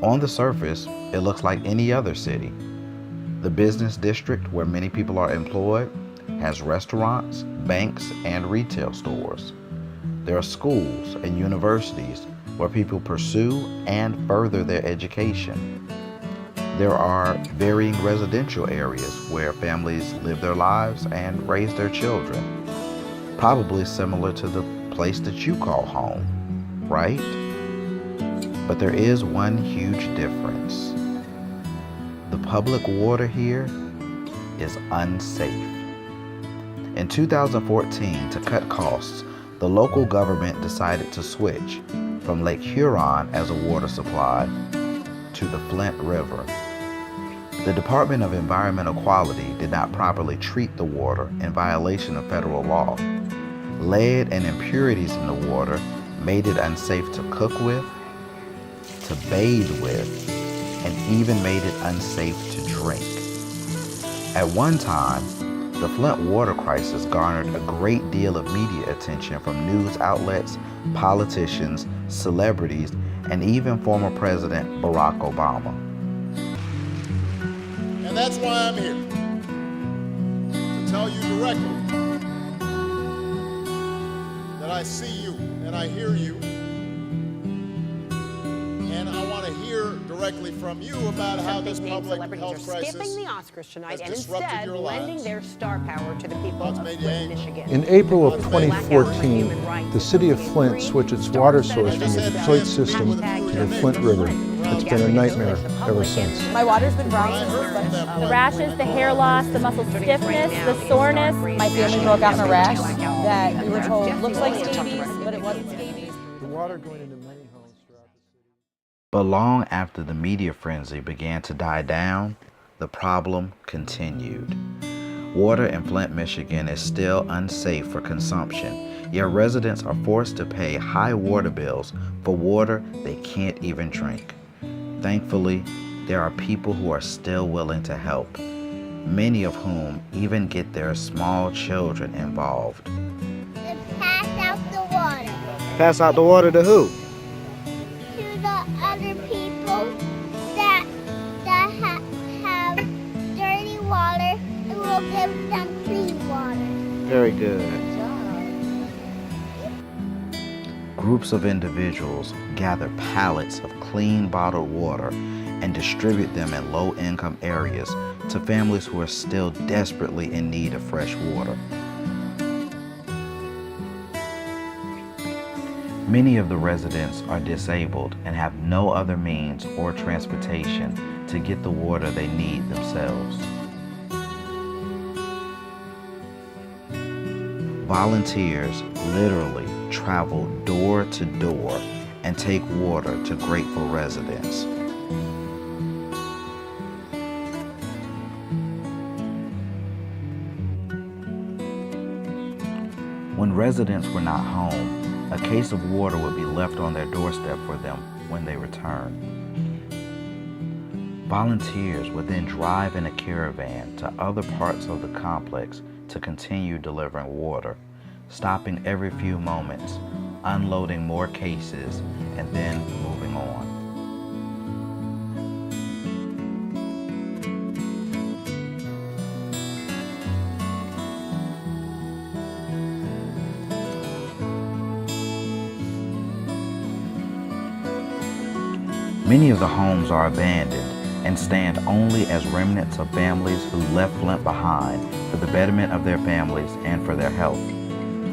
On the surface, it looks like any other city. The business district where many people are employed has restaurants, banks, and retail stores. There are schools and universities where people pursue and further their education. There are varying residential areas where families live their lives and raise their children, probably similar to the place that you call home, right? But there is one huge difference. The public water here is unsafe. In 2014, to cut costs, the local government decided to switch from Lake Huron as a water supply to the Flint River. The Department of Environmental Quality did not properly treat the water in violation of federal law. Lead and impurities in the water made it unsafe to cook with, to bathe with, and even made it unsafe to drink. At one time, the Flint water crisis garnered a great deal of media attention from news outlets, politicians, celebrities, and even former President Barack Obama. And that's why I'm here, to tell you directly that I see you and I hear you, and I want to hear directly from you about how this public health crisis skipping the Oscars tonight and disrupted instead your lives. lending their star power to the people of Flint, Michigan. In April of 2014, the city of Flint switched its water source from the Detroit system to the Flint River. It's been a nightmare ever since. My water's been brown since this. The rashes, the hair loss, the muscle stiffness, the soreness. My family broke out in a rash that we were told looks like scabies, but it wasn't scabies. The water going into many homes throughout the city. But long after the media frenzy began to die down, the problem continued. Water in Flint, Michigan is still unsafe for consumption, yet residents are forced to pay high water bills for water they can't even drink. Thankfully, there are people who are still willing to help, many of whom even get their small children involved. Pass out the water Pass out the water to who? to the other people that have dirty water, and we'll give them clean water. Very good. Groups of individuals gather pallets of clean bottled water and distribute them in low-income areas to families who are still desperately in need of fresh water. Many of the residents are disabled and have no other means or transportation to get the water they need themselves. Volunteers literally travel door to door and take water to grateful residents. When residents were not home, a case of water would be left on their doorstep for them when they returned. Volunteers would then drive in a caravan to other parts of the complex to continue delivering water, stopping every few moments, unloading more cases, and then moving on. Many of the homes are abandoned and stand only as remnants of families who left Flint behind for the betterment of their families and for their health.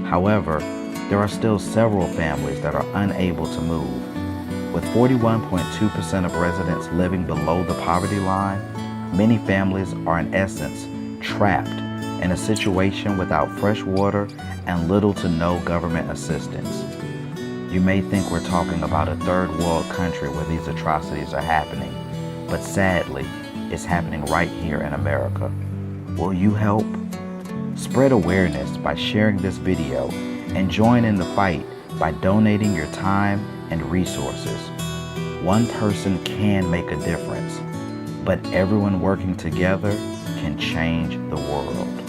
However, there are still several families that are unable to move. With 41.2% of residents living below the poverty line, many families are in essence trapped in a situation without fresh water and little to no government assistance. You may think we're talking about a third world country where these atrocities are happening, but sadly, it's happening right here in America. Will you help? Spread awareness by sharing this video and join in the fight by donating your time and resources. One person can make a difference, but everyone working together can change the world.